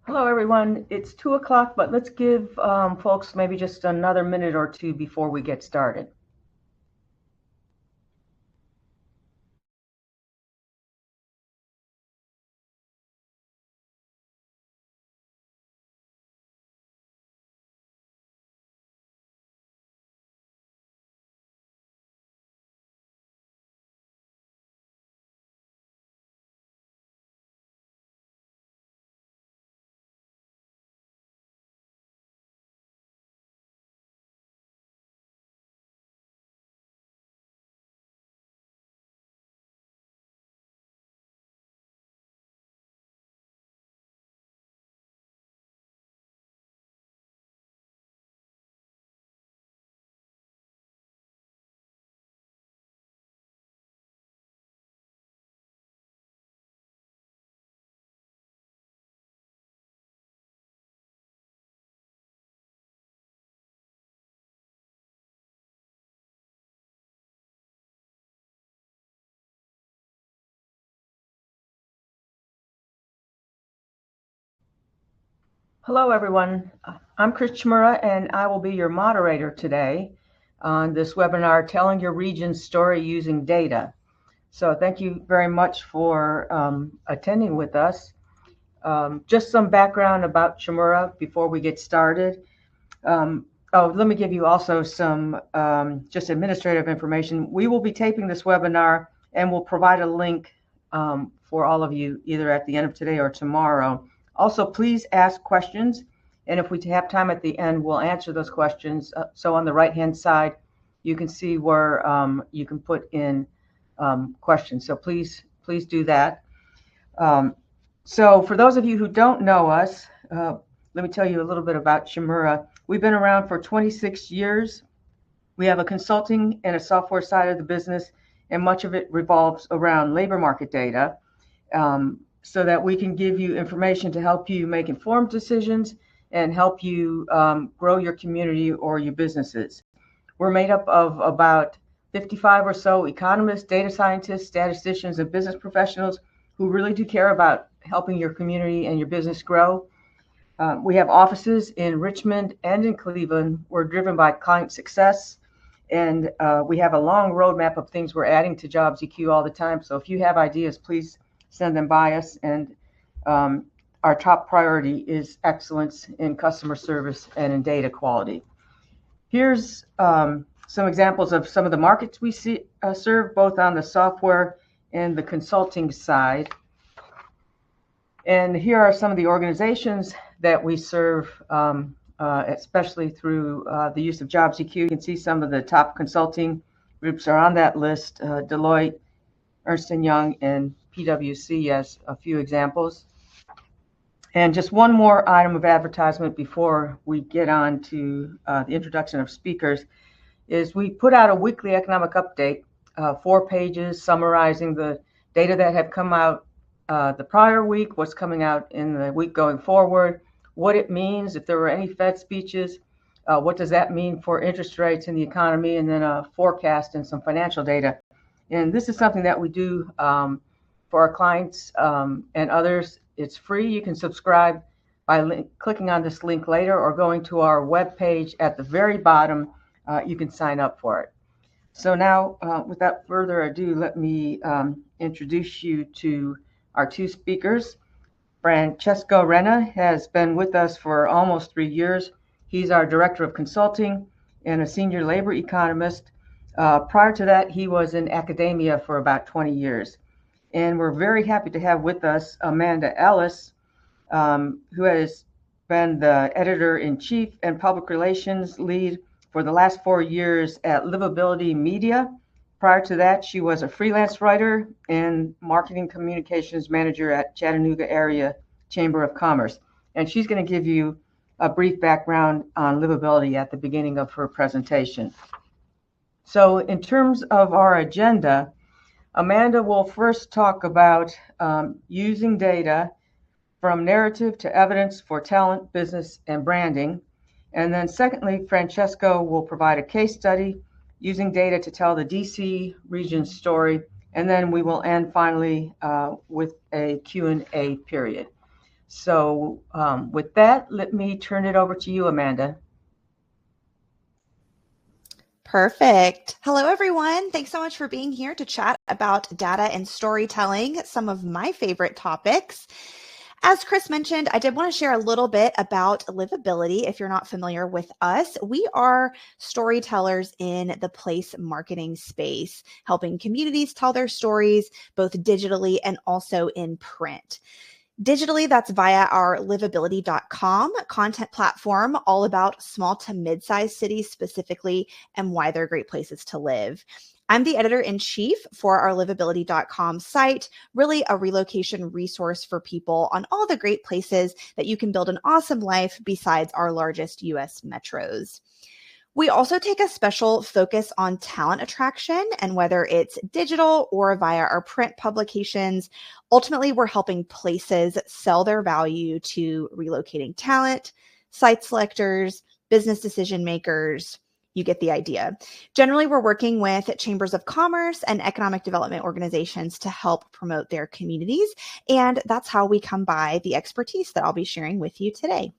Hello, everyone. It's 2 o'clock, but let's give folks maybe just another minute or two before we get started. Hello, everyone. I'm Chmura, and I will be your moderator today on this webinar, Telling Your Region's Story Using Data. So thank you very much for attending with us. Just some background about Chmura before we get started. Let me give you also some just administrative information. We will be taping this webinar and we'll provide a link for all of you either at the end of today or tomorrow. Also, please ask questions, and if we have time at the end, we'll answer those questions. So on the right-hand side, you can see where you can put in questions. So please do that. So for those of you who don't know us, let me tell you a little bit about Chmura. We've been around for 26 years. We have a consulting and a software side of the business, and much of it revolves around labor market data, so that we can give you information to help you make informed decisions and help you grow your community or your businesses. We're made up of about 55 or so economists, data scientists, statisticians, and business professionals who really do care about helping your community and your business grow. We have offices in Richmond and in Cleveland. We're driven by client success, and we have a long roadmap of things we're adding to Jobs EQ all the time. So if you have ideas, please send them by us. And our top priority is excellence in customer service and in data quality. Here's some examples of some of the markets we serve, both on the software and the consulting side. And here are some of the organizations that we serve, especially through the use of Jobs EQ. You can see some of the top consulting groups are on that list: Deloitte, Ernst & Young, and PwC as a few examples. And just one more item of advertisement before we get on to the introduction of speakers is we put out a weekly economic update, 4 pages summarizing the data that have come out the prior week, what's coming out in the week going forward, what it means, if there were any Fed speeches, what does that mean for interest rates in the economy, and then a forecast and some financial data. And this is something that we do for our clients and others. It's free. You can subscribe by clicking on this link later or going to our webpage at the very bottom. You can sign up for it. So now, without further ado, let me introduce you to our 2 speakers. Francesco Renna has been with us for almost 3 years. He's our Director of Consulting and a Senior Labor Economist. Prior to that, he was in academia for about 20 years. And we're very happy to have with us Amanda Ellis, who has been the Editor-in-Chief and Public Relations Lead for the last 4 years at Livability Media. Prior to that, she was a freelance writer and marketing communications manager at Chattanooga Area Chamber of Commerce. And she's going to give you a brief background on livability at the beginning of her presentation. So in terms of our agenda, Amanda will first talk about using data from narrative to evidence for talent, business, and branding. And then secondly, Francesco will provide a case study using data to tell the DC region story. And then we will end finally with a Q&A period. So with that, let me turn it over to you, Amanda. Perfect. Hello, everyone. Thanks so much for being here to chat about data and storytelling, some of my favorite topics. As Chris mentioned, I did want to share a little bit about Livability. If you're not familiar with us, we are storytellers in the place marketing space, helping communities tell their stories, both digitally and also in print. Digitally, that's via our livability.com content platform, all about small to mid-sized cities specifically and why they're great places to live. I'm the editor-in-chief for our livability.com site, really a relocation resource for people on all the great places that you can build an awesome life besides our largest US metros. We also take a special focus on talent attraction, and whether it's digital or via our print publications, ultimately we're helping places sell their value to relocating talent, site selectors, business decision makers. You get the idea. Generally, we're working with chambers of commerce and economic development organizations to help promote their communities, and that's how we come by the expertise that I'll be sharing with you today.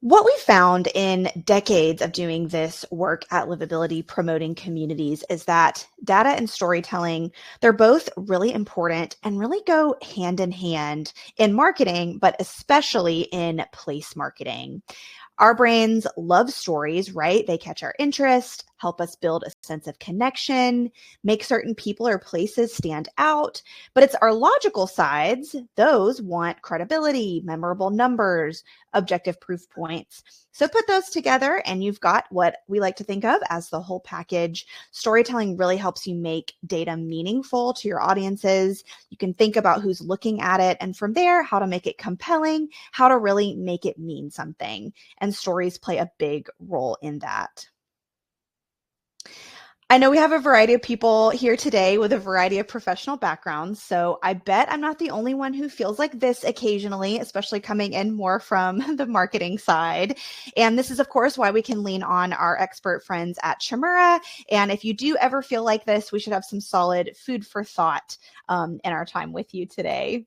What we found in decades of doing this work at Livability promoting communities is that data and storytelling, they're both really important and really go hand in hand in marketing, but especially in place marketing. Our brains love stories, right? They catch our interest, help us build a sense of connection, make certain people or places stand out. But it's our logical sides, those want credibility, memorable numbers, objective proof points. So put those together and you've got what we like to think of as the whole package. Storytelling really helps you make data meaningful to your audiences. You can think about who's looking at it, and from there, how to make it compelling, how to really make it mean something. And stories play a big role in that. I know we have a variety of people here today with a variety of professional backgrounds, so I bet I'm not the only one who feels like this occasionally, especially coming in more from the marketing side. And this is, of course, why we can lean on our expert friends at Chmura. And if you do ever feel like this, we should have some solid food for thought in our time with you today.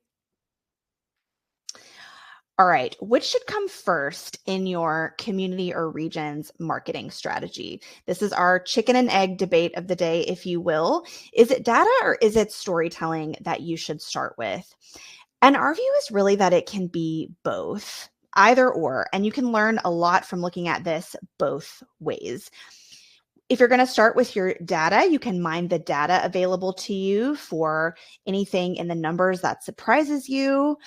All right, which should come first in your community or region's marketing strategy? This is our chicken and egg debate of the day, if you will. Is it data or is it storytelling that you should start with? And our view is really that it can be both, either or, and you can learn a lot from looking at this both ways. If you're going to start with your data, you can mine the data available to you for anything in the numbers that surprises you.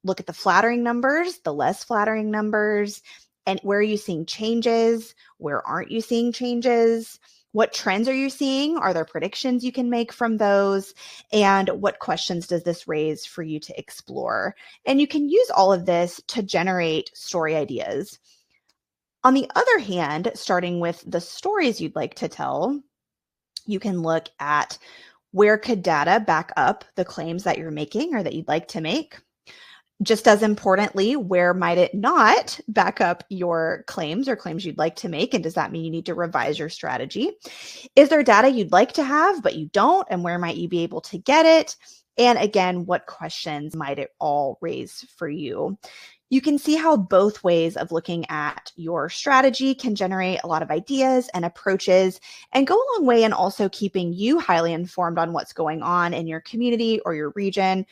Look at the flattering numbers, the less flattering numbers, and where are you seeing changes? Where aren't you seeing changes? What trends are you seeing? Are there predictions you can make from those? And what questions does this raise for you to explore? And you can use all of this to generate story ideas. On the other hand, starting with the stories you'd like to tell, you can look at where could data back up the claims that you're making or that you'd like to make. Just as importantly, where might it not back up your claims or claims you'd like to make? And does that mean you need to revise your strategy? Is there data you'd like to have, but you don't? And where might you be able to get it? And again, what questions might it all raise for you? You can see how both ways of looking at your strategy can generate a lot of ideas and approaches and go a long way in also keeping you highly informed on what's going on in your community or your region,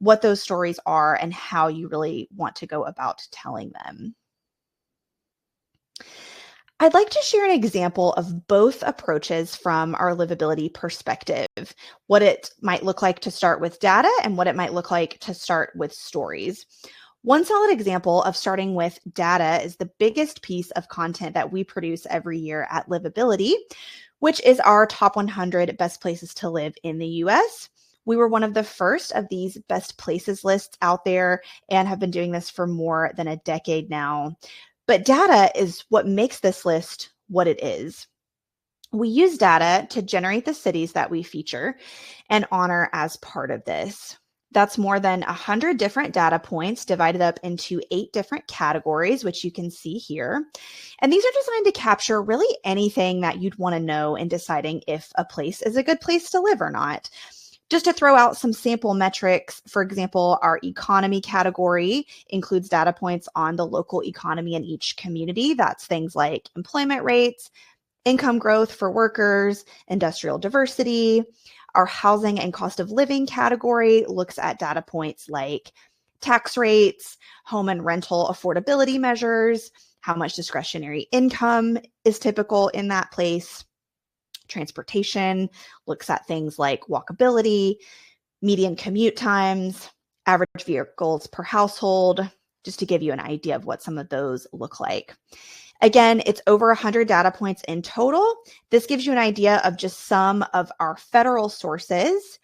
what those stories are, and how you really want to go about telling them. I'd like to share an example of both approaches from our livability perspective, what it might look like to start with data and what it might look like to start with stories. One solid example of starting with data is the biggest piece of content that we produce every year at Livability, which is our top 100 best places to live in the US. We were one of the first of these best places lists out there and have been doing this for more than a decade now. But data is what makes this list what it is. We use data to generate the cities that we feature and honor as part of this. That's more than 100 different data points divided up into 8 different categories, which you can see here. And these are designed to capture really anything that you'd want to know in deciding if a place is a good place to live or not. Just to throw out some sample metrics, for example, our economy category includes data points on the local economy in each community. That's things like employment rates, income growth for workers, industrial diversity. Our housing and cost of living category looks at data points like tax rates, home and rental affordability measures, how much discretionary income is typical in that place. Transportation looks at things like walkability, median commute times, average vehicles per household, just to give you an idea of what some of those look like. Again, it's over 100 data points in total. This gives you an idea of just some of our federal sources.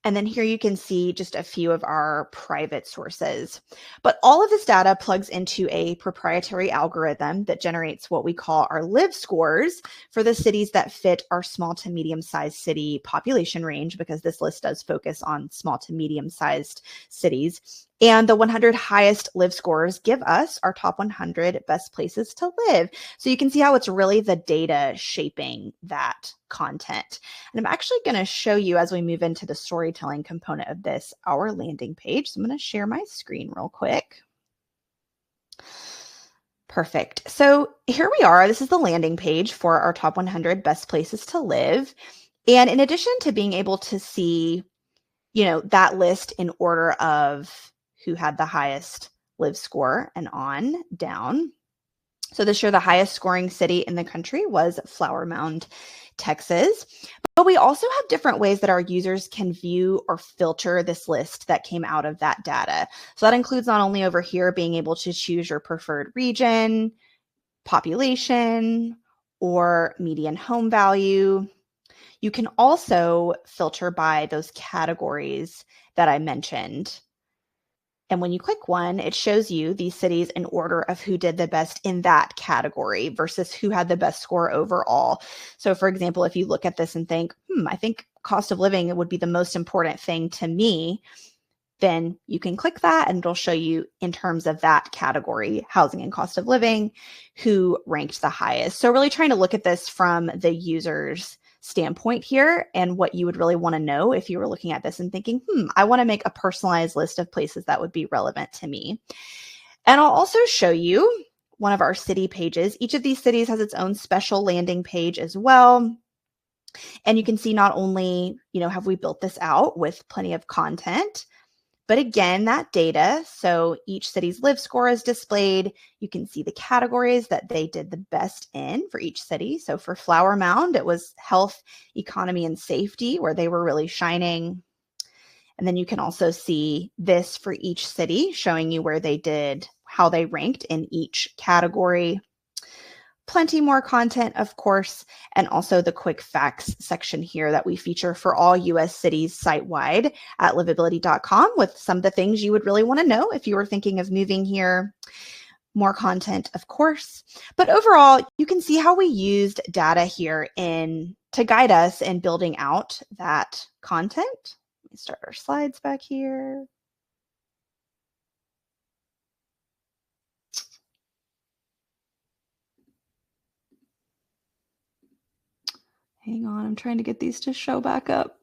And then here you can see just a few of our private sources. But all of this data plugs into a proprietary algorithm that generates what we call our live scores for the cities that fit our small to medium-sized city population range, because this list does focus on small to medium-sized cities. And the 100 highest live scores give us our top 100 best places to live. So you can see how it's really the data shaping that content. And I'm actually going to show you, as we move into the storytelling component of this, our landing page. So I'm going to share my screen real quick. Perfect. So here we are. This is the landing page for our top 100 best places to live. And in addition to being able to see, that list in order of who had the highest live score and on down. So this year, the highest scoring city in the country was Flower Mound, Texas. But we also have different ways that our users can view or filter this list that came out of that data. So that includes not only over here being able to choose your preferred region, population, or median home value. You can also filter by those categories that I mentioned. And when you click one, it shows you these cities in order of who did the best in that category versus who had the best score overall. So for example, if you look at this and think, I think cost of living would be the most important thing to me, then you can click that and it'll show you in terms of that category, housing and cost of living, who ranked the highest. So really trying to look at this from the user's standpoint here, and what you would really want to know if you were looking at this and thinking, I want to make a personalized list of places that would be relevant to me. And I'll also show you one of our city pages. Each of these cities has its own special landing page as well. And you can see not only, have we built this out with plenty of content, but again, that data, so each city's live score is displayed. You can see the categories that they did the best in for each city. So for Flower Mound, it was health, economy, and safety, where they were really shining. And then you can also see this for each city, showing you where they did, how they ranked in each category. Plenty more content, of course, and also the quick facts section here that we feature for all US cities site-wide at livability.com with some of the things you would really want to know if you were thinking of moving here. More content, of course. But overall, you can see how we used data here to guide us in building out that content. Let me start our slides back here. Hang on, I'm trying to get these to show back up.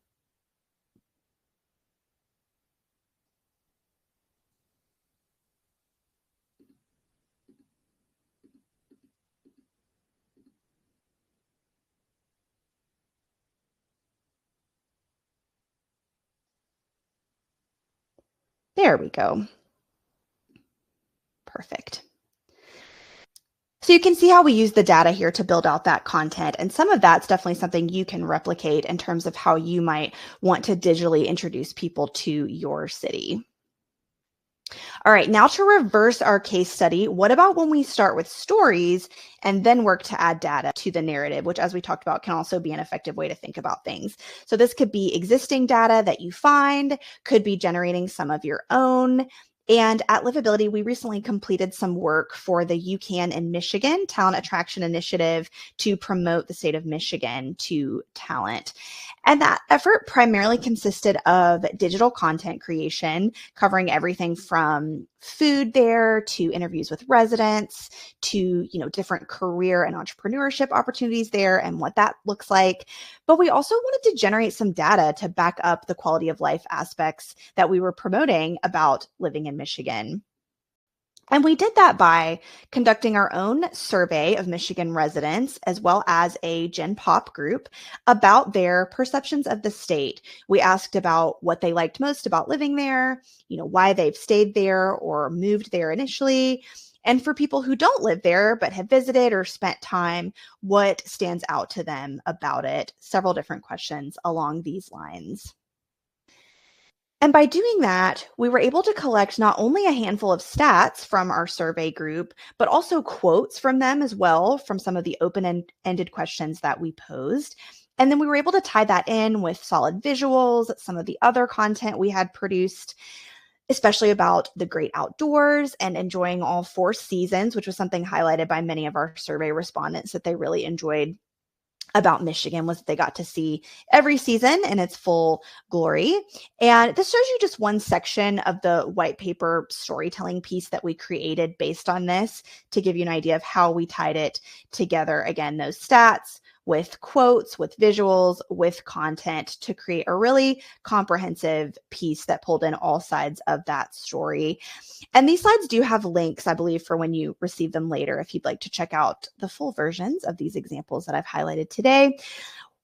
There we go. Perfect. So you can see how we use the data here to build out that content. And some of that's definitely something you can replicate in terms of how you might want to digitally introduce people to your city. All right, now to reverse our case study, what about when we start with stories and then work to add data to the narrative, which, as we talked about, can also be an effective way to think about things. So this could be existing data that you find, could be generating some of your own. And at Livability, we recently completed some work for the UCAN in Michigan Talent Attraction Initiative to promote the state of Michigan to talent. And that effort primarily consisted of digital content creation, covering everything from food there, to interviews with residents, to, different career and entrepreneurship opportunities there and what that looks like. But we also wanted to generate some data to back up the quality of life aspects that we were promoting about living in Michigan. And we did that by conducting our own survey of Michigan residents, as well as a Gen Pop group, about their perceptions of the state. We asked about what they liked most about living there, why they've stayed there or moved there initially. And for people who don't live there but have visited or spent time, what stands out to them about it? Several different questions along these lines. And by doing that, we were able to collect not only a handful of stats from our survey group, but also quotes from them as well, from some of the open-ended questions that we posed. And then we were able to tie that in with solid visuals, some of the other content we had produced, especially about the great outdoors and enjoying all 4 seasons, which was something highlighted by many of our survey respondents that they really enjoyed about Michigan, was they got to see every season in its full glory. And this shows you just one section of the white paper storytelling piece that we created based on this, to give you an idea of how we tied it together. Again, those stats with quotes, with visuals, with content, to create a really comprehensive piece that pulled in all sides of that story. And these slides do have links, I believe, for when you receive them later, if you'd like to check out the full versions of these examples that I've highlighted today.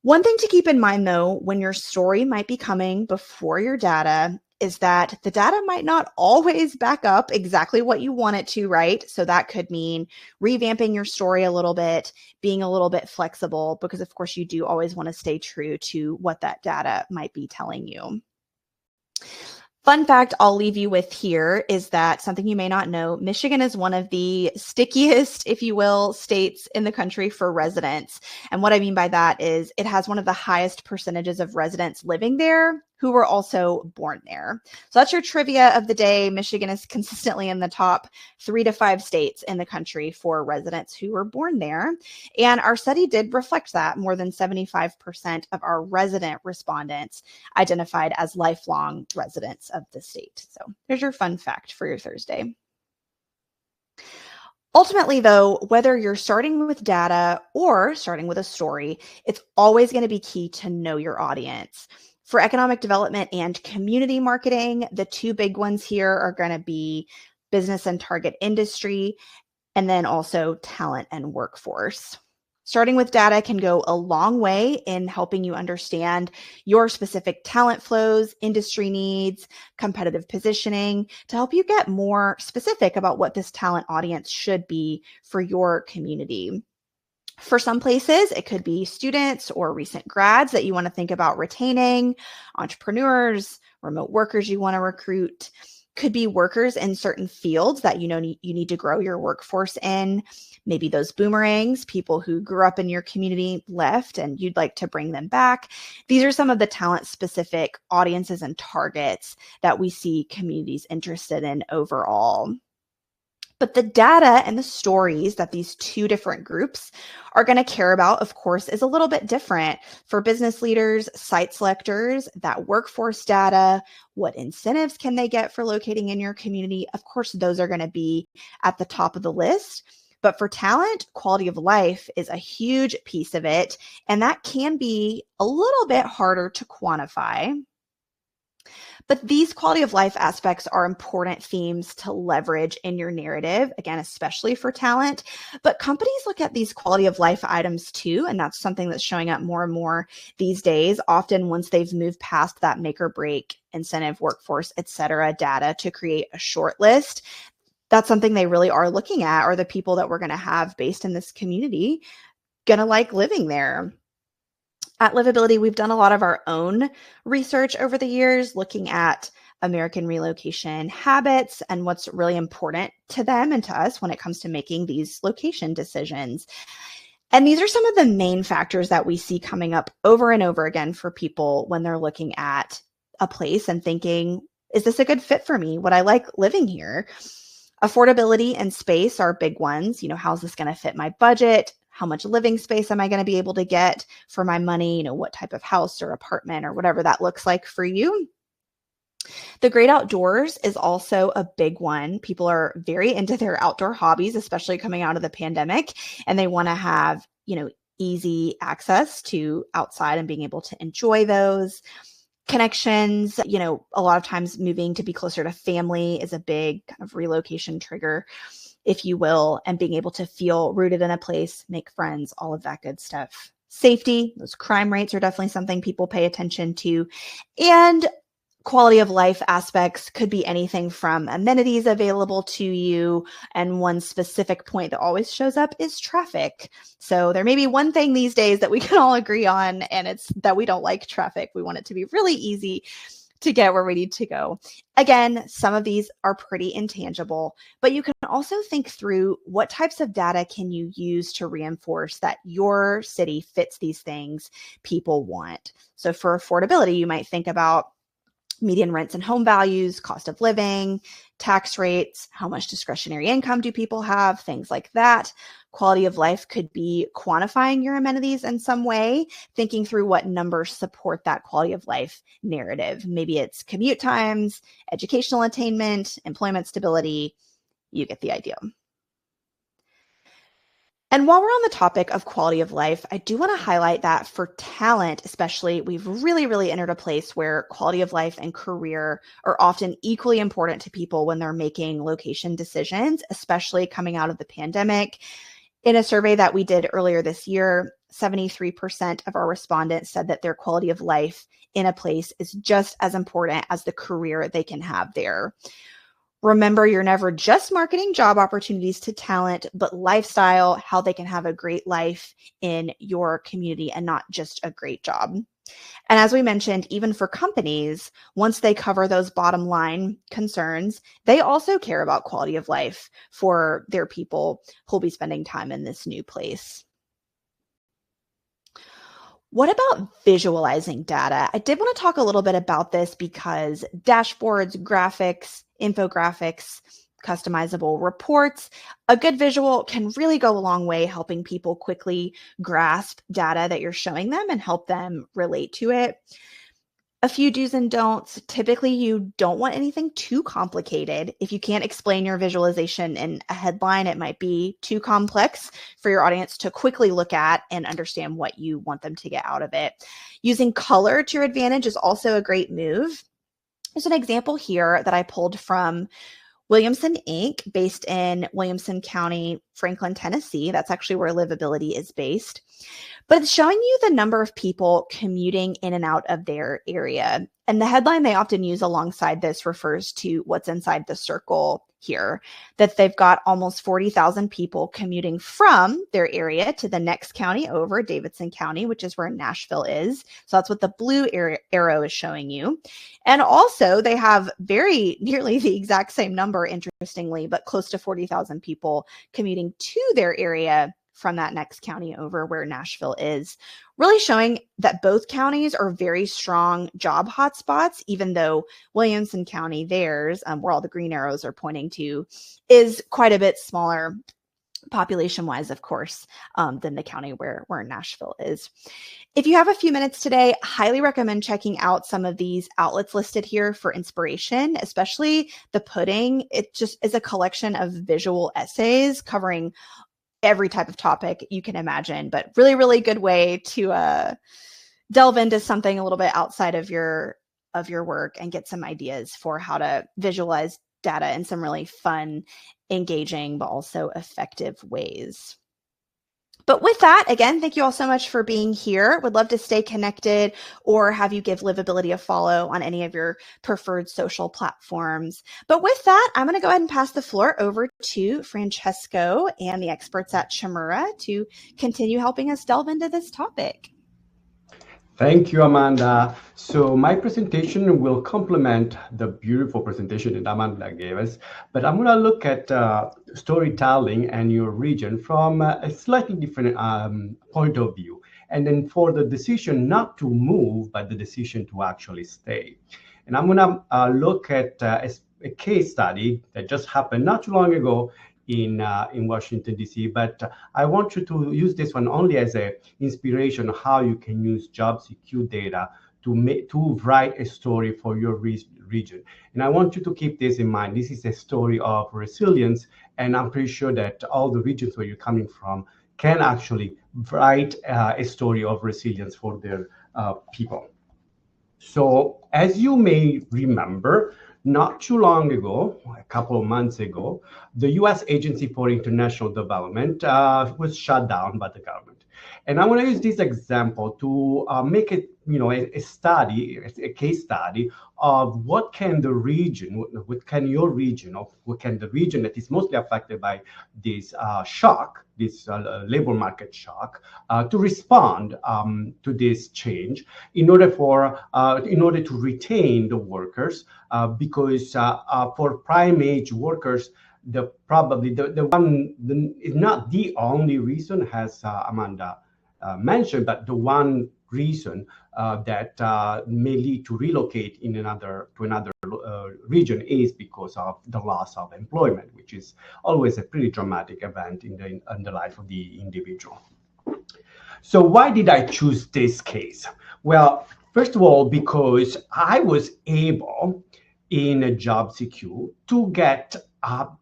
One thing to keep in mind, though, when your story might be coming before your data, is that the data might not always back up exactly what you want it to, right? So that could mean revamping your story a little bit, being a little bit flexible, because of course you do always want to stay true to what that data might be telling you. Fun fact I'll leave you with here is that something you may not know, Michigan is one of the stickiest, if you will, states in the country for residents. And what I mean by that is it has one of the highest percentages of residents living there who were also born there. So that's your trivia of the day. Michigan is consistently in the top 3 to 5 states in the country for residents who were born there. And our study did reflect that. More than 75% of our resident respondents identified as lifelong residents of the state. So there's your fun fact for your Thursday. Ultimately, though, whether you're starting with data or starting with a story, it's always going to be key to know your audience. For economic development and community marketing, the 2 big ones here are going to be business and target industry, and then also talent and workforce. Starting with data can go a long way in helping you understand your specific talent flows, industry needs, competitive positioning, to help you get more specific about what this talent audience should be for your community. For some places, it could be students or recent grads that you want to think about retaining, entrepreneurs, remote workers you want to recruit. Could be workers in certain fields that you need to grow your workforce in. Maybe those boomerangs, people who grew up in your community, left, and you'd like to bring them back. These are some of the talent-specific audiences and targets that we see communities interested in overall. But the data and the stories that these 2 different groups are going to care about, of course, is a little bit different. For business leaders, site selectors, that workforce data, what incentives can they get for locating in your community? Of course, those are going to be at the top of the list. But for talent, quality of life is a huge piece of it, and that can be a little bit harder to quantify. But these quality of life aspects are important themes to leverage in your narrative, again, especially for talent. But companies look at these quality of life items too, and that's something that's showing up more and more these days, often once they've moved past that make or break incentive, workforce, et cetera, data to create a short list. That's something they really are looking at. Are the people that we're going to have based in this community going to like living there? At Livability, we've done a lot of our own research over the years, looking at American relocation habits and what's really important to them and to us when it comes to making these location decisions. And these are some of the main factors that we see coming up over and over again for people when they're looking at a place and thinking, is this a good fit for me? Would I like living here? Affordability and space are big ones. How's this going to fit my budget? How much living space am I going to be able to get for my money? What type of house or apartment or whatever that looks like for you. The great outdoors is also a big one. People are very into their outdoor hobbies, especially coming out of the pandemic, and they want to have, easy access to outside and being able to enjoy those connections. A lot of times moving to be closer to family is a big kind of relocation trigger, if you will, and being able to feel rooted in a place, make friends, all of that good stuff. Safety, those crime rates are definitely something people pay attention to. And quality of life aspects could be anything from amenities available to you. And one specific point that always shows up is traffic. So there may be one thing these days that we can all agree on, and it's that we don't like traffic. We want it to be really easy to get where we need to go. Again, some of these are pretty intangible, but you can also think through what types of data can you use to reinforce that your city fits these things people want. So for affordability, you might think about median rents and home values, cost of living, tax rates, how much discretionary income do people have, things like that. Quality of life could be quantifying your amenities in some way, thinking through what numbers support that quality of life narrative. Maybe it's commute times, educational attainment, employment stability. You get the idea. And while we're on the topic of quality of life, I do want to highlight that for talent, especially, we've really entered a place where quality of life and career are often equally important to people when they're making location decisions, especially coming out of the pandemic. In a survey that we did earlier this year, 73% of our respondents said that their quality of life in a place is just as important as the career they can have there. Remember, you're never just marketing job opportunities to talent, but lifestyle, how they can have a great life in your community and not just a great job. And as we mentioned, even for companies, once they cover those bottom line concerns, they also care about quality of life for their people who'll be spending time in this new place. What about visualizing data? I did want to talk a little bit about this because dashboards, graphics, infographics, customizable reports, a good visual can really go a long way helping people quickly grasp data that you're showing them and help them relate to it. A few do's and don'ts. Typically, you don't want anything too complicated. If you can't explain your visualization in a headline, it might be too complex for your audience to quickly look at and understand what you want them to get out of it. Using color to your advantage is also a great move. There's an example here that I pulled from Williamson Inc., based in Williamson County, Franklin, Tennessee. That's actually where Livability is based. But it's showing you the number of people commuting in and out of their area. And the headline they often use alongside this refers to what's inside the circle here, that they've got almost 40,000 people commuting from their area to the next county over, Davidson County, which is where Nashville is. So that's what the blue arrow is showing you. And also they have very nearly the exact same number, interestingly, but close to 40,000 people commuting to their area from that next county over where Nashville is, really showing that both counties are very strong job hotspots, even though Williamson County, theirs, where all the green arrows are pointing to, is quite a bit smaller population-wise, of course, than the county where Nashville is. If you have a few minutes today, highly recommend checking out some of these outlets listed here for inspiration, especially The Pudding. It just is a collection of visual essays covering every type of topic you can imagine, but really good way to delve into something a little bit outside of your work and get some ideas for how to visualize data in some really fun, engaging, but also effective ways. But with that, again, thank you all so much for being here. Would love to stay connected or have you give Livability a follow on any of your preferred social platforms. But with that, I'm going to go ahead and pass the floor over to Francesco and the experts at Chmura to continue helping us delve into this topic. Thank you, Amanda. So my presentation will complement the beautiful presentation that Amanda gave us, but I'm going to look at storytelling and your region from a slightly different point of view. And then for the decision not to move, but the decision to actually stay. And I'm going to look at a case study that just happened not too long ago in Washington, D.C., but I want you to use this one only as an inspiration of how you can use job secure data to write a story for your region. And I want you to keep this in mind. This is a story of resilience, and I'm pretty sure that all the regions where you're coming from can actually write a story of resilience for their people. So as you may remember, not too long ago, a couple of months ago, the U.S. Agency for International Development was shut down by the government. And I want to use this example to make it, a study, a case study of what can the region, what can your region, or what can the region that is mostly affected by this shock, this labor market shock, to respond to this change in order to retain the workers, because for prime age workers, is not the only reason, as Amanda mentioned, but the one reason that may lead to relocate to another region is because of the loss of employment, which is always a pretty dramatic event in the life of the individual. So why did I choose this case? Well, first of all, because I was able in a job secure to get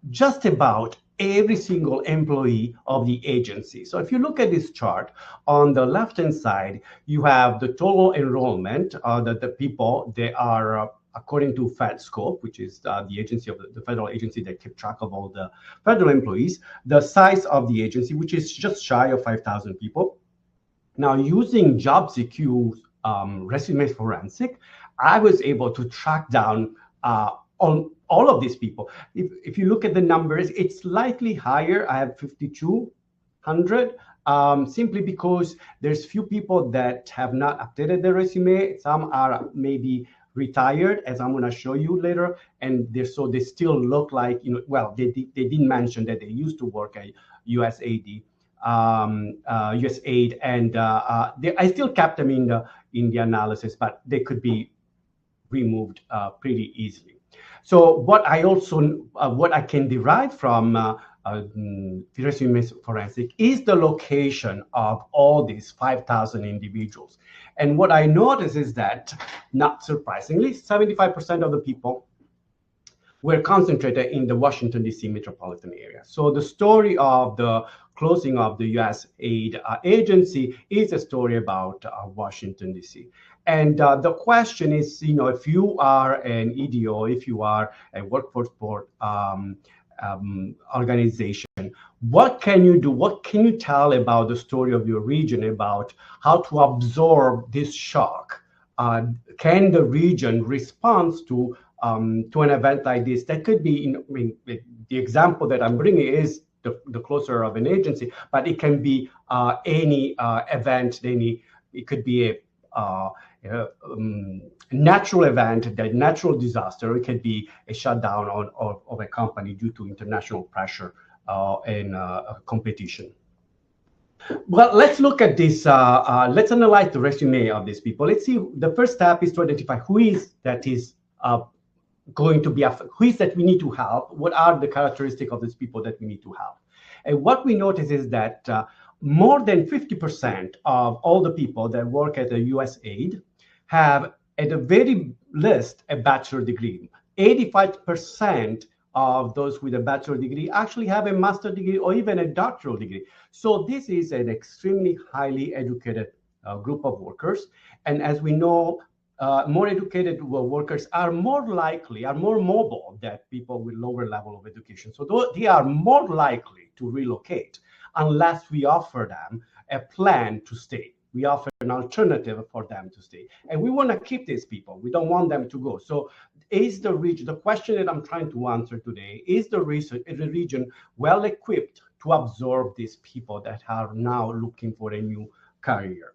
just about every single employee of the agency. So if you look at this chart, on the left-hand side, you have the total enrollment that the people, they are according to FedScope, which is the agency of the federal agency that keeps track of all the federal employees, the size of the agency, which is just shy of 5,000 people. Now, using job secure resume forensic, I was able to track down on all of these people. If you look at the numbers, it's slightly higher. I have 5,200, simply because there's few people that have not updated their resume. Some are maybe retired, as I'm going to show you later, and they still look like, well, they didn't mention that they used to work at USAID. USAID, and I still kept them in the analysis, but they could be removed pretty easily. So what I can derive from resume forensic is the location of all these 5,000 individuals. And what I notice is that, not surprisingly, 75% of the people were concentrated in the Washington, D.C. metropolitan area. So the story of the closing of the USAID agency is a story about Washington, D.C. And the question is, if you are an EDO, if you are a workforce board organization, what can you do? What can you tell about the story of your region, about how to absorb this shock? Can the region respond to an event like this? That could be, the example that I'm bringing is the closure of an agency, but it can be any event. It could be a natural event, a natural disaster. It could be a shutdown of a company due to international pressure and competition. Well, let's look at this. Let's analyze the resume of these people. Let's see. The first step is to identify who is that we need to help. What are the characteristics of these people that we need to help? And what we notice is that more than 50% of all the people that work at the USAID have, at the very least, a bachelor degree. 85% of those with a bachelor degree actually have a master's degree or even a doctoral degree. So this is an extremely highly educated group of workers. And as we know, more educated workers are more mobile than people with lower level of education. So they are more likely to relocate unless we offer them a plan to stay. We offer an alternative for them to stay. And we want to keep these people. We don't want them to go. So the question that I'm trying to answer today, is the region well equipped to absorb these people that are now looking for a new career?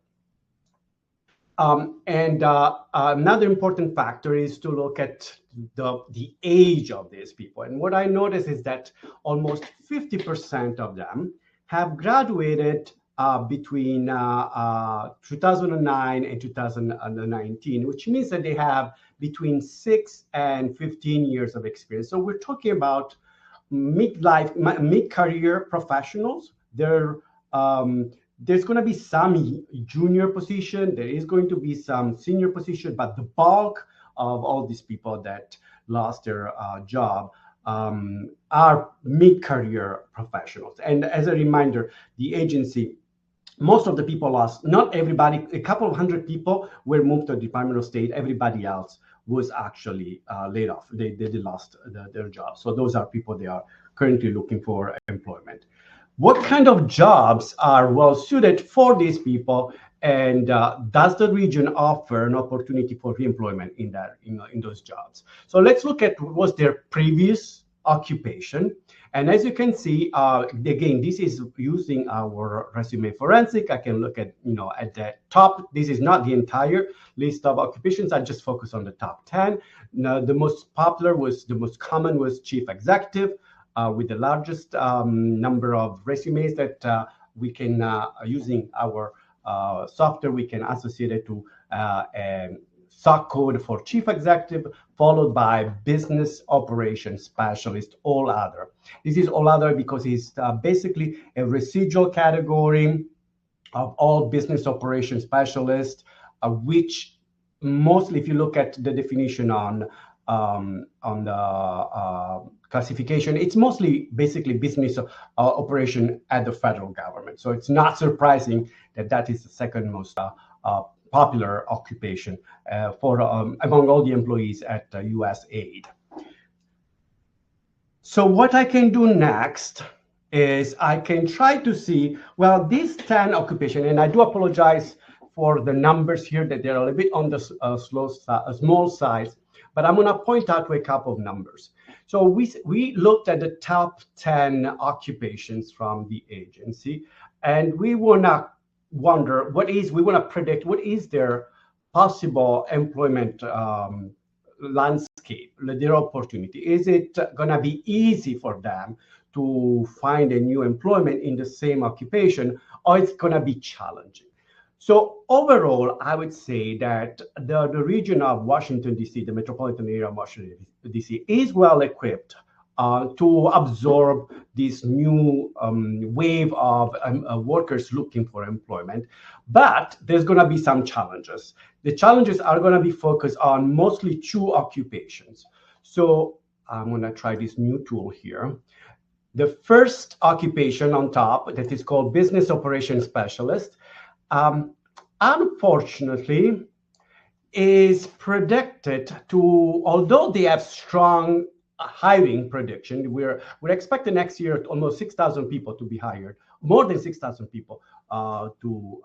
Another important factor is to look at the age of these people. And what I notice is that almost 50% of them have graduated between 2009 and 2019, which means that they have between 6 and 15 years of experience. So we're talking about mid-career professionals. There's going to be some junior position, there is going to be some senior position, but the bulk of all these people that lost their job are mid-career professionals. And as a reminder, the agency, most of the people lost, not everybody, a couple of hundred people were moved to the Department of State. Everybody else was actually laid off. They lost their jobs. So those are people they are currently looking for employment. What kind of jobs are well suited for these people, and does the region offer an opportunity for reemployment in those jobs? So let's look at what was their previous occupation. And as you can see, again, this is using our resume forensic. I can look at, at the top. This is not the entire list of occupations. I just focus on the top 10. Now, the most common was chief executive, with the largest number of resumes that we can, using our software, we can associate it to a SOC code for chief executive, followed by business operations specialist, all other. This is all other because it's basically a residual category of all business operations specialists, which mostly, if you look at the definition on the classification, it's mostly basically business operation at the federal government. So it's not surprising that that is the second most popular occupation for among all the employees at U.S. aid. So what I can do next is I can try to see, well, these 10 occupations, and I do apologize for the numbers here that they're a little bit on the small side, but I'm going to point out to a couple of numbers. So we looked at the top 10 occupations from the agency, and we want to predict what is their possible employment landscape, their opportunity. Is it going to be easy for them to find a new employment in the same occupation, or it's going to be challenging? So overall, I would say that the region of Washington, D.C., the metropolitan area of Washington, D.C., is well equipped to absorb this new wave of workers looking for employment. But there's going to be some challenges. The challenges are going to be focused on mostly two occupations. So I'm going to try this new tool here. The first occupation on top, that is called business operations specialist, unfortunately, is predicted to, although they have strong hiring prediction, we're expecting next year almost 6,000 people to be hired, more than 6,000 people to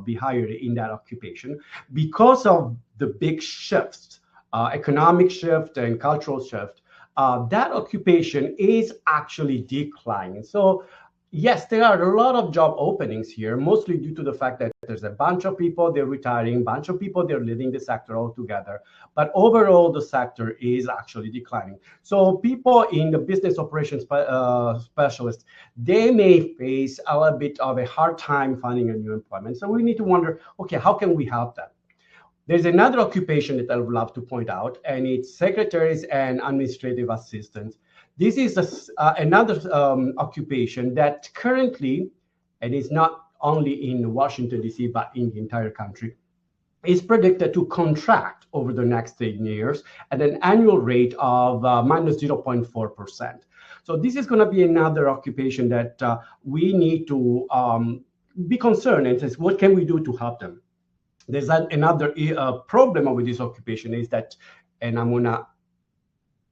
be hired in that occupation, because of the big shifts, economic shift and cultural shift. That occupation is actually declining. So yes, there are a lot of job openings here, mostly due to the fact that there's a bunch of people, they're retiring, bunch of people, they're leaving the sector altogether. But overall, the sector is actually declining. So people in the business operations specialists, they may face a little bit of a hard time finding a new employment. So we need to wonder, okay, how can we help them? There's another occupation that I would love to point out, and it's secretaries and administrative assistants. This is another occupation that currently, and it's not only in Washington, D.C., but in the entire country, is predicted to contract over the next 10 years at an annual rate of minus 0.4%. So this is going to be another occupation that we need to be concerned and say, what can we do to help them? There's another problem with this occupation is that, and I'm going to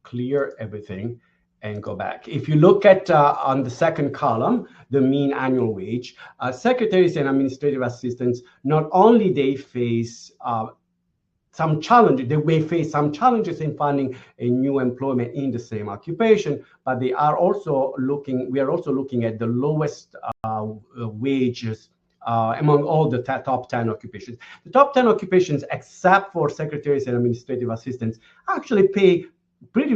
clear everything and go back. If you look at on the second column, the mean annual wage, secretaries and administrative assistants, not only they face some challenges, they may face some challenges in finding a new employment in the same occupation, but we are also looking at the lowest wages among all the top 10 occupations. The top 10 occupations, except for secretaries and administrative assistants, actually pay pretty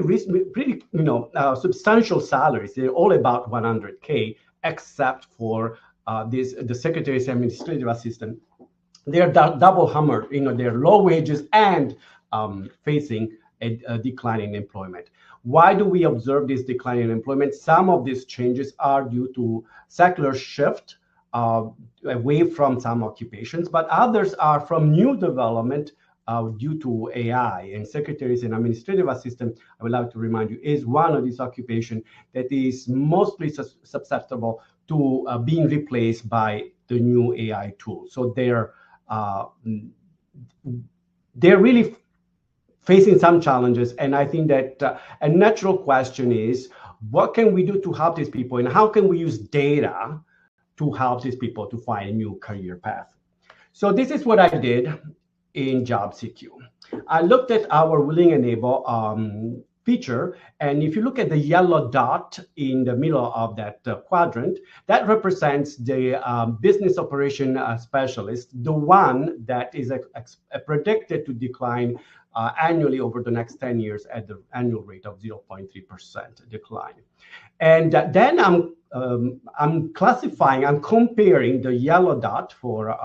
substantial salaries. They're all about 100K, except for the secretaries and administrative assistant. They're double hammered. They're low wages and facing a decline in employment. Why do we observe this decline in employment? Some of these changes are due to secular shift away from some occupations, but others are from new development due to AI. And secretaries and administrative assistant, I would like to remind you, is one of these occupations that is mostly susceptible to being replaced by the new AI tools. So they're really facing some challenges. And I think that a natural question is, what can we do to help these people, and how can we use data to help these people to find a new career path? So this is what I did in JobSeq. I looked at our Willing Enable feature, and if you look at the yellow dot in the middle of that quadrant, that represents the business operation specialist, the one that is predicted to decline annually over the next 10 years at the annual rate of 0.3% decline. And then I'm classifying, I'm comparing the yellow dot for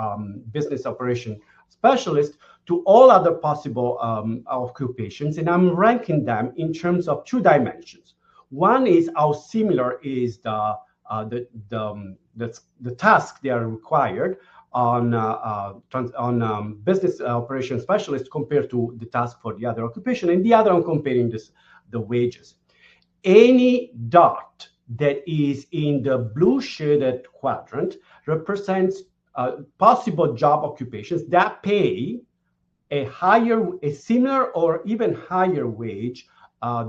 business operation specialist to all other possible occupations, and I'm ranking them in terms of two dimensions. One is how similar is the task they are required on business operation specialist compared to the task for the other occupation, and the other I'm comparing the wages. Any dot that is in the blue shaded quadrant represents possible job occupations that pay a similar or even higher wage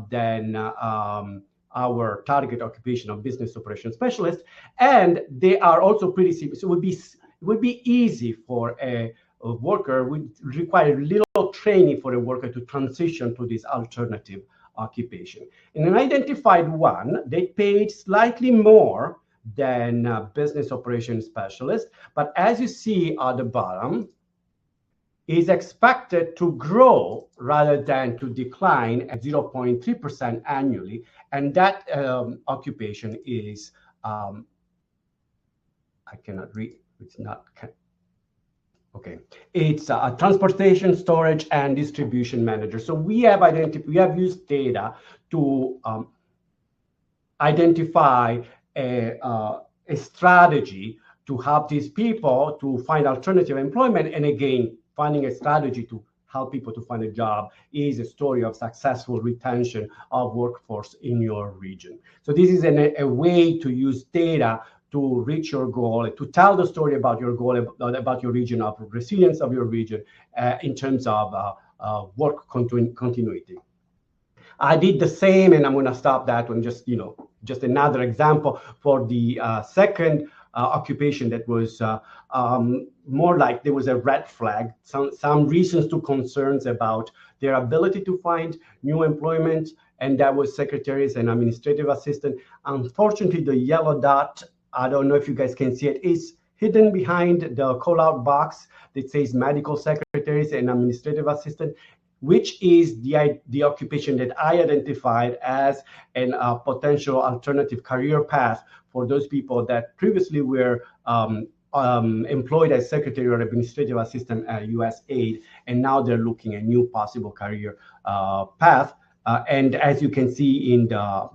than our target occupation of business operations specialist, and they are also pretty similar. So it would be easy for a worker, would require little training for a worker to transition to this alternative occupation. And an identified one, they paid slightly more than business operations specialist, but as you see at the bottom, is expected to grow rather than to decline at 0.3% annually. And that occupation is, I cannot read, it's not, okay. It's a transportation, storage, and distribution manager. So we have used data to identify a strategy to help these people to find alternative employment. And again, finding a strategy to help people to find a job is a story of successful retention of workforce in your region. So this is a way to use data to reach your goal, to tell the story about your goal, about your region, of resilience of your region in terms of work continuity. I did the same, and I'm going to stop that one. Just another example for the second occupation that was more like there was a red flag, some reasons to concerns about their ability to find new employment, and that was secretaries and administrative assistant. Unfortunately, the yellow dot, I don't know if you guys can see it, is hidden behind the call-out box that says medical secretaries and administrative assistant, which is the occupation that I identified as a potential alternative career path for those people that previously were employed as secretary or administrative assistant at USAID, and now they're looking at new possible career path. And as you can see in the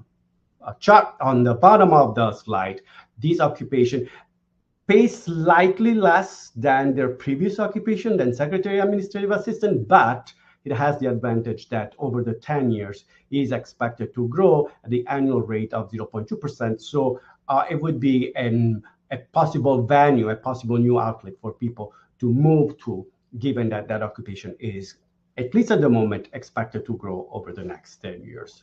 chart on the bottom of the slide, this occupation pays slightly less than their previous occupation, than secretary administrative assistant, but it has the advantage that over the 10 years is expected to grow at the annual rate of 0.2%. So it would be a possible venue, a possible new outlet for people to move to, given that that occupation is, at least at the moment, expected to grow over the next 10 years.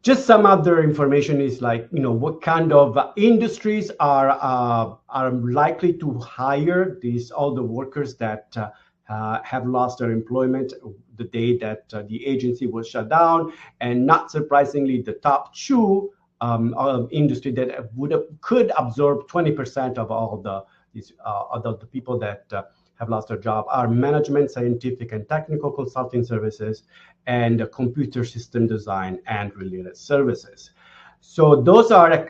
Just some other information is like, what kind of industries are likely to hire all the workers that have lost their employment the day that the agency was shut down. And not surprisingly, the top two industry that could absorb 20% of all the people that have lost their job are management, scientific and technical consulting services, and computer system design and related services. So those are,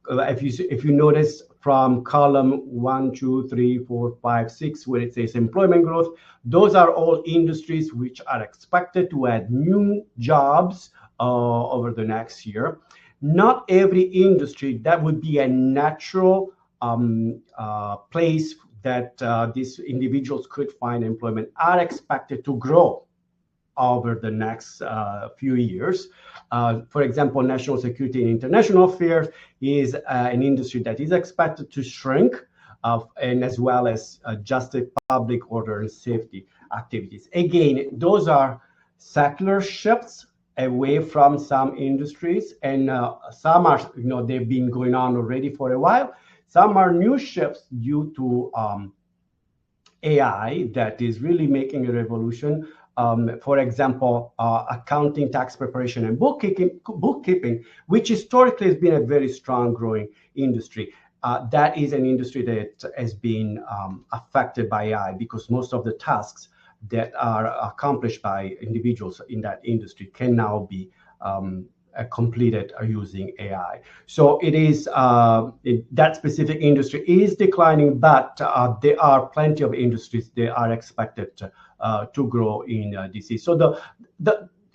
if you notice from column 1, 2, 3, 4, 5, 6, where it says employment growth, those are all industries which are expected to add new jobs over the next year. not every industry that would be a natural place that these individuals could find employment are expected to grow over the next few years. For example, national security and international affairs is an industry that is expected to shrink, and as well as justice, public order, and safety activities. Again, those are secular shifts away from some industries, and some are, they've been going on already for a while. Some are new shifts due to AI that is really making a revolution. For example, accounting, tax preparation, and bookkeeping, which historically has been a very strong growing industry. That is an industry that has been affected by AI because most of the tasks that are accomplished by individuals in that industry can now be completed using AI. So it is that specific industry is declining, but there are plenty of industries that are expected to grow in DC. So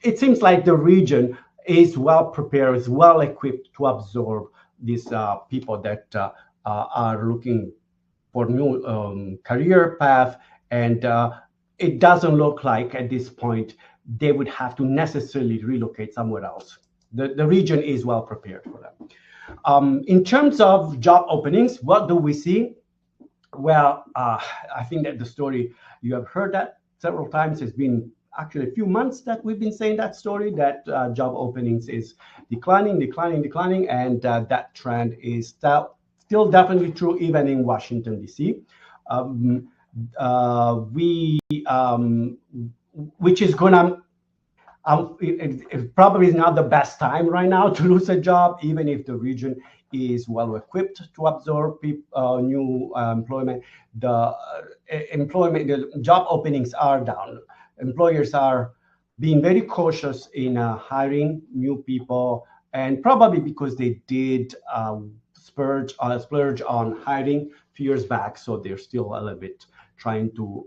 it seems like the region is well prepared, is well equipped to absorb these people that are looking for new career path, and it doesn't look like at this point they would have to necessarily relocate somewhere else. The region is well prepared for them. In terms of job openings, what do we see? Well, I think that the story, you have heard that several times. It's been actually a few months that we've been saying that story, that job openings is declining, and that trend is still definitely true even in Washington, D.C. Which is gonna, it probably is not the best time right now to lose a job, even if the region is well equipped to absorb new employment. The job openings are down. Employers are being very cautious in hiring new people, and probably because they did splurge on hiring a few years back, so they're still a little bit trying to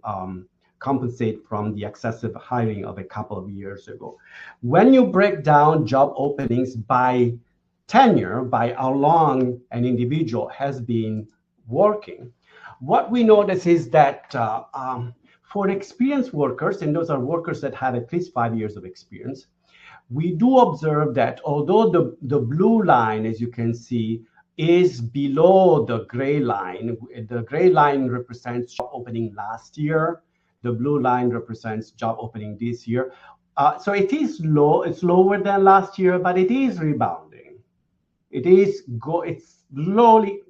compensate from the excessive hiring of a couple of years ago. When you break down job openings by tenure, by how long an individual has been working, what we notice is that for experienced workers, and those are workers that have at least 5 years of experience, we do observe that although the blue line, as you can see, is below the gray line. The gray line represents job opening last year. The blue line represents job opening this year. So it is low. It's lower than last year, but it is rebounding. It's slowly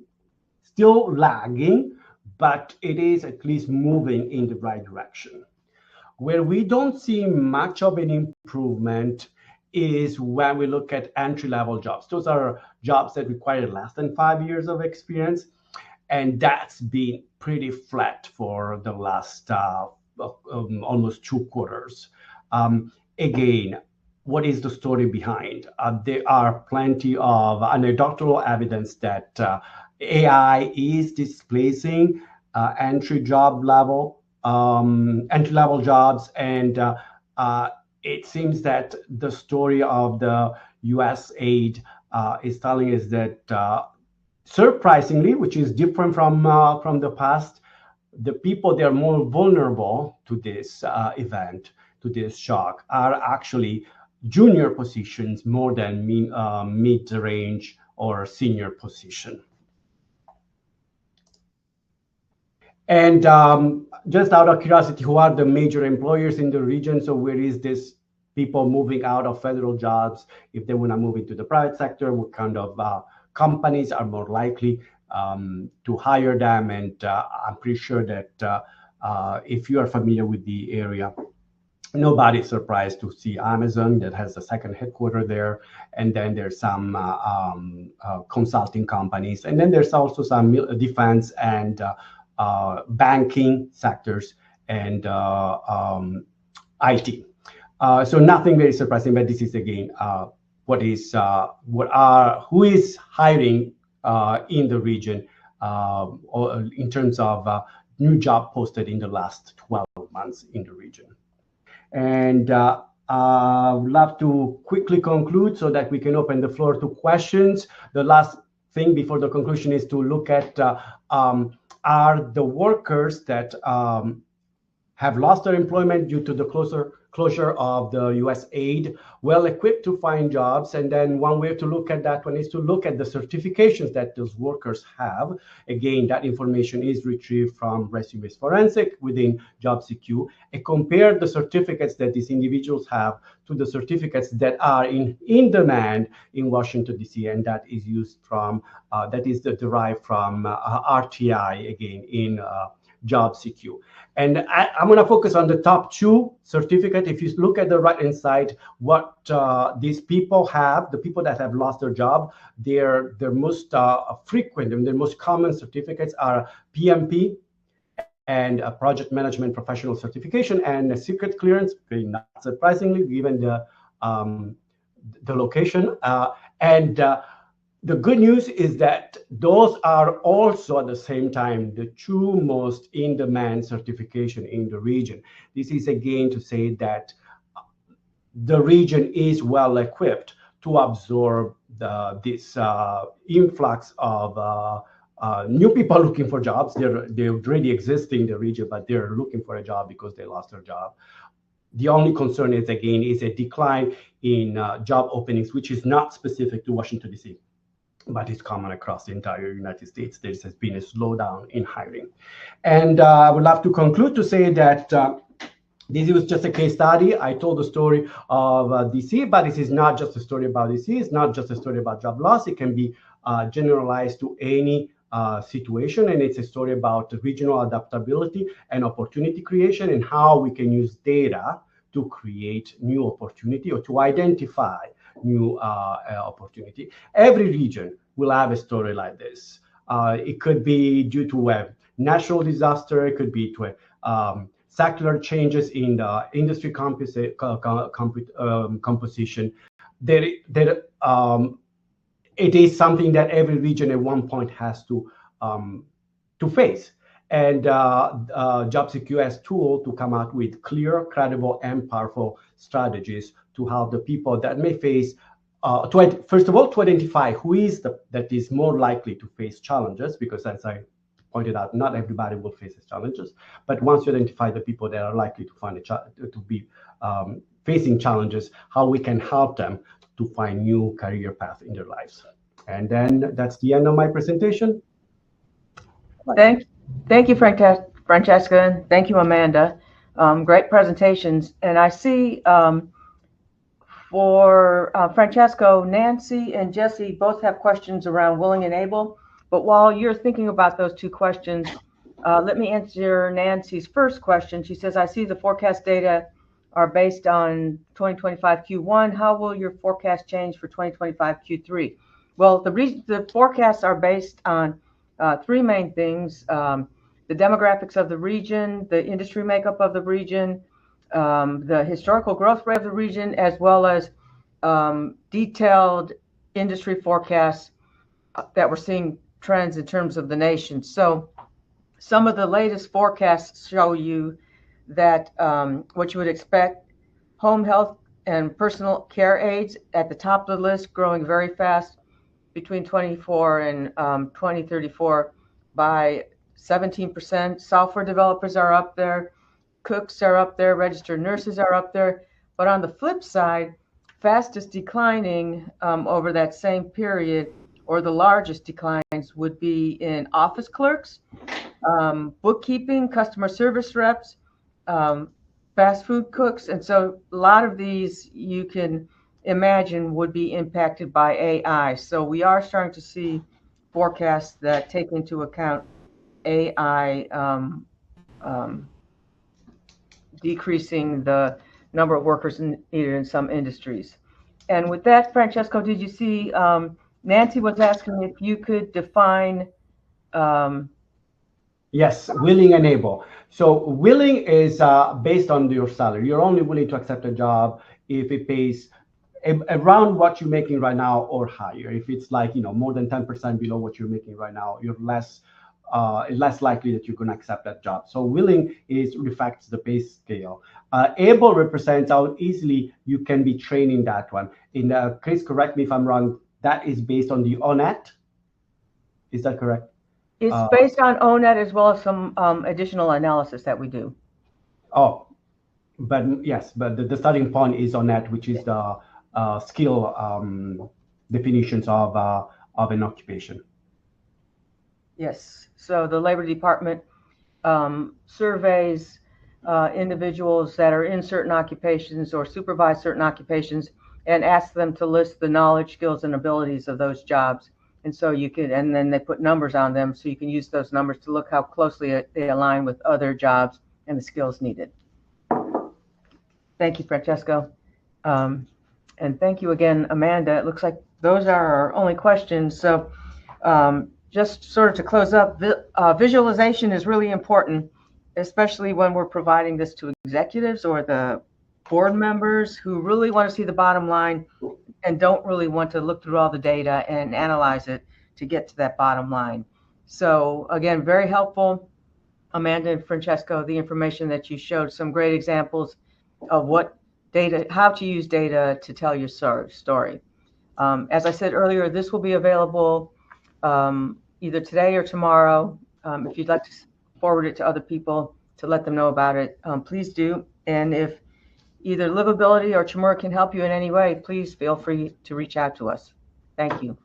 still lagging, but it is at least moving in the right direction. Where we don't see much of an improvement is when we look at entry-level jobs. Those are jobs that require less than 5 years of experience, and that's been pretty flat for the last almost 2 quarters. Again, what is the story behind? There are plenty of anecdotal evidence that AI is displacing entry-level jobs, and it seems that the story of the U.S. aid is telling us that surprisingly, which is different from the past, the people that are more vulnerable to this event, to this shock, are actually junior positions more than mid-range or senior position. And just out of curiosity, who are the major employers in the region? So where is this people moving out of federal jobs? If they want to move into the private sector, what kind of companies are more likely to hire them? And I'm pretty sure that if you are familiar with the area, nobody's surprised to see Amazon that has a second headquarters there. And then there's some consulting companies. And then there's also some defense and banking sectors and IT. So nothing very surprising, but this is again who is hiring in the region in terms of new job posted in the last 12 months in the region. And Would love to quickly conclude so that we can open the floor to questions. The last thing before the conclusion is to look at are the workers that have lost their employment due to the closure of the US aid, well equipped to find jobs. And then one way to look at that one is to look at the certifications that those workers have. Again, that information is retrieved from Resumes Forensic within JobSecure, and compare the certificates that these individuals have to the certificates that are in demand in Washington, D.C., and that is used from, that is derived from RTI, again, in JobSecure. And I'm going to focus on the top two certificates. If you look at the right-hand side, what these people have, the people that have lost their job, their most frequent and their most common certificates are PMP and Project Management Professional Certification and a Secret Clearance, not surprisingly, given the location. The good news is that those are also at the same time the two most in-demand certification in the region. This is again to say that the region is well equipped to absorb this influx of new people looking for jobs. They already exist in the region, but they're looking for a job because they lost their job. The only concern is, again, is a decline in job openings, which is not specific to Washington, D.C., but it's common across the entire United States. There has been a slowdown in hiring. And I would love to conclude to say that this was just a case study. I told the story of DC, but this is not just a story about DC. It's not just a story about job loss. It can be generalized to any situation, and it's a story about regional adaptability and opportunity creation and how we can use data to create new opportunity or to identify new opportunity. Every region will have a story like this. It could be due to a natural disaster. It could be to a secular changes in the industry composition. It is something that every region at one point has to face. And JobSecure has tool to come out with clear, credible, and powerful strategies to help the people that may face, first of all, to identify who is that is more likely to face challenges, because as I pointed out, not everybody will face these challenges. But once you identify the people that are likely to be facing challenges, how we can help them to find new career path in their lives. And then that's the end of my presentation. Thank you, Francesca, and thank you, Amanda. Great presentations. And I see for Francesco, Nancy and Jesse both have questions around willing and able. But while you're thinking about those two questions, let me answer Nancy's first question. She says, I see the forecast data are based on 2025 Q1. How will your forecast change for 2025 Q3? Well, the forecasts are based on three main things: the demographics of the region, the industry makeup of the region, the historical growth rate of the region, as well as detailed industry forecasts that we're seeing trends in terms of the nation. So some of the latest forecasts show you that what you would expect: home health and personal care aids at the top of the list, growing very fast between 24 and 2034 by 17%. Software developers are up there, cooks are up there, registered nurses are up there. But on the flip side, fastest declining over that same period, or the largest declines, would be in office clerks, bookkeeping, customer service reps, fast food cooks. And so a lot of these, you can imagine, would be impacted by AI. So we are starting to see forecasts that take into account AI decreasing the number of workers needed in some industries. And with that, Francesco, did you see Nancy was asking if you could define Yes, willing and able. So willing is based on your salary. You're only willing to accept a job if it pays around what you're making right now or higher. If it's like, more than 10% below what you're making right now, you're less less likely that you're going to accept that job. So willing reflects the pay scale. Able represents how easily you can be trained in that one. Chris, correct me if I'm wrong, that is based on the ONET. Is that correct? It's based on ONET as well as some additional analysis that we do. Oh, but yes, but the starting point is ONET, which is the skill definitions of an occupation. Yes. So the Labor Department surveys individuals that are in certain occupations or supervise certain occupations and asks them to list the knowledge, skills, and abilities of those jobs. And so you can, and then they put numbers on them so you can use those numbers to look how closely they align with other jobs and the skills needed. Thank you, Francesco. And thank you again, Amanda. It looks like those are our only questions. So just sort of to close up, visualization is really important, especially when we're providing this to executives or the board members who really want to see the bottom line and don't really want to look through all the data and analyze it to get to that bottom line. So again, very helpful, Amanda and Francesco, the information that you showed, some great examples of what data, how to use data to tell your story. As I said earlier, this will be available either today or tomorrow. If you'd like to forward it to other people to let them know about it, please do. And if either Livability or Chmura can help you in any way, please feel free to reach out to us. Thank you.